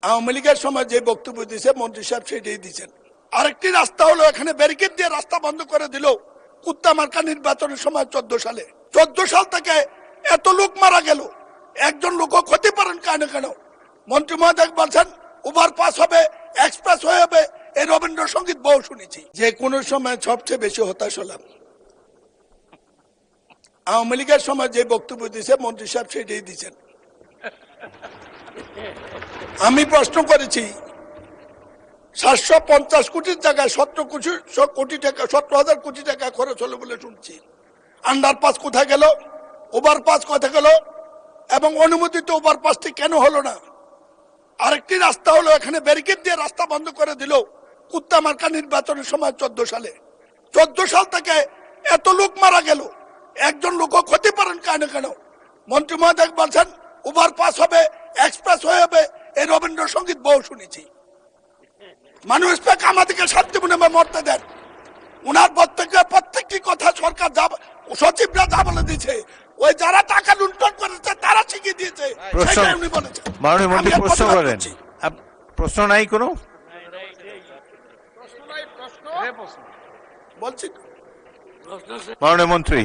আওয়ামী লীগের সময় যে বক্তব্য দিয়েছে মন্ত্রী সাহেব সেটাই দিয়েছেন। আরেকটি রাস্তা হলো এখানে ব্যারিকেড দিয়ে রাস্তা বন্ধ করে দিল কুত্তামার্কা নির্বাচনের সময় 14 সালে। 14 সাল থেকে এত লোক মারা গেল, একজন লোকও ক্ষতিপূরণ কেন কেন? মন্ত্রী মহোদয় বলছেন ওভারপাস হবে, এক্সপ্রেস হয়ে হবে, এই রবীন্দ্রসঙ্গীত বহু শুনেছি। যে কোনো সময় সবচেয়ে বেশি হতাশ হলাম আওয়ামী লীগের সময় যে বক্তব্য দিয়েছে মন্ত্রী সাহেব সেটাই দিয়েছেন। আমি প্রশ্ন করেছি 750 কোটির জায়গায় 17 কোটি টাকা, 17,000 কোটি টাকা খরচ হলো বলে শুনছি। আন্ডারপাস কোথায় গেল? ওভারপাস কোথায় গেল? এবং অনুমোদিত ওভারপাসটি কেন হলো না? আরেকটি রাস্তা হলো এখানে ব্যারিকেড দিয়ে রাস্তা বন্ধ করে দিল কুত্তামার্কা নির্বাচনের সময় 14 সালে। 14 সাল থেকে এত লোক মারা গেল, একজন লোকও ক্ষতিপূরণ কেন কেন? মন্ত্রী মহোদয় বলছেন ওভারপাস হবে, এক্সপ্রেস হয়ে হবে, এই রবীন্দ্রসঙ্গীত বহু শুনেছি। মানুষ পেক আমাদেরকে শান্তি মনে মরতে দেন। উনার প্রত্যেকটি কথা সরকার যা সচিবরা যা বলে দিয়েছে, ওই যারা টাকা লুণ্ঠন করেছে তারা শিখিয়ে দিয়েছে, সেটাই উনি বলেছেন। মাননীয় মন্ত্রী প্রশ্ন করেন। প্রশ্ন নাই কোনো? বলছি মাননীয় মন্ত্রী।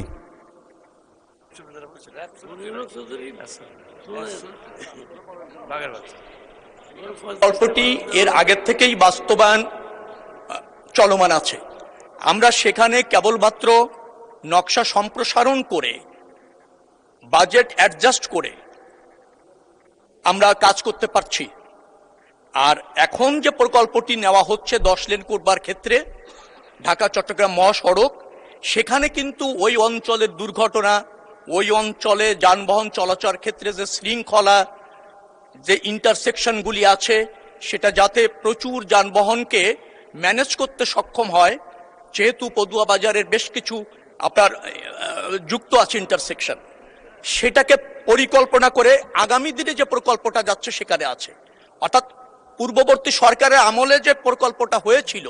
প্রকল্পটি এর আগের থেকেই বাস্তবায়ন চলমান আছে। আমরা সেখানে কেবলমাত্র নকশা সম্প্রসারণ করে বাজেট অ্যাডজাস্ট করে আমরা কাজ করতে পারছি। আর এখন যে প্রকল্পটি নেওয়া হচ্ছে 10 লেন করবার ক্ষেত্রে ঢাকা চট্টগ্রাম মহাসড়ক, সেখানে কিন্তু ওই অঞ্চলের দুর্ঘটনা, ওই অঞ্চলে যানবাহন চলাচল ক্ষেত্রে যে শৃঙ্খলা, যে ইন্টারসেকশনগুলি আছে, সেটা যাতে প্রচুর যানবাহনকে ম্যানেজ করতে সক্ষম হয়, যেহেতু পদুয়া বাজারের বেশ কিছু আপনার যুক্ত আছে ইন্টারসেকশন, সেটাকে পরিকল্পনা করে আগামী দিনে যে প্রকল্পটা যাচ্ছে সেখানে আছে। অর্থাৎ পূর্ববর্তী সরকারের আমলে যে প্রকল্পটা হয়েছিল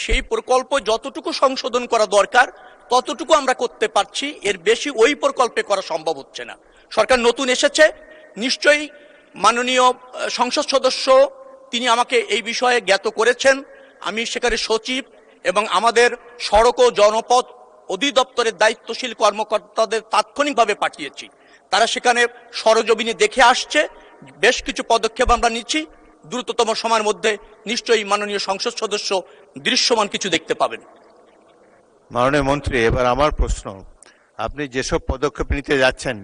সেই প্রকল্প যতটুকু সংশোধন করা দরকার ততটুকু আমরা করতে পারছি, এর বেশি ওই প্রকল্পে করা সম্ভব হচ্ছে না। সরকার নতুন এসেছে, নিশ্চয়ই মাননীয় সংসদ সদস্য তিনি আমাকে এই বিষয়ে জ্ঞাত করেছেন। আমি সেখানে সচিব এবং আমাদের সড়ক ও জনপথ অধিদপ্তরের দায়িত্বশীল কর্মকর্তাদের তাৎক্ষণিকভাবে পাঠিয়েছি। তারা সেখানে সরজমিনে দেখে আসছে, বেশ কিছু পদক্ষেপ আমরা নিচ্ছি। দ্রুততম সময়ের মধ্যে নিশ্চয়ই মাননীয় সংসদ সদস্য দৃশ্যমান কিছু দেখতে পাবেন। মাননীয় মন্ত্রী, এবার আমার প্রশ্ন, আপনি যেসব পদক্ষেপ নিতে যাচ্ছেন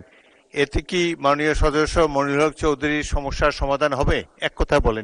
এতে কি মাননীয় সদস্য মনিরুল হক চৌধুরীর সমস্যার সমাধান হবে? এক কথা বলেন।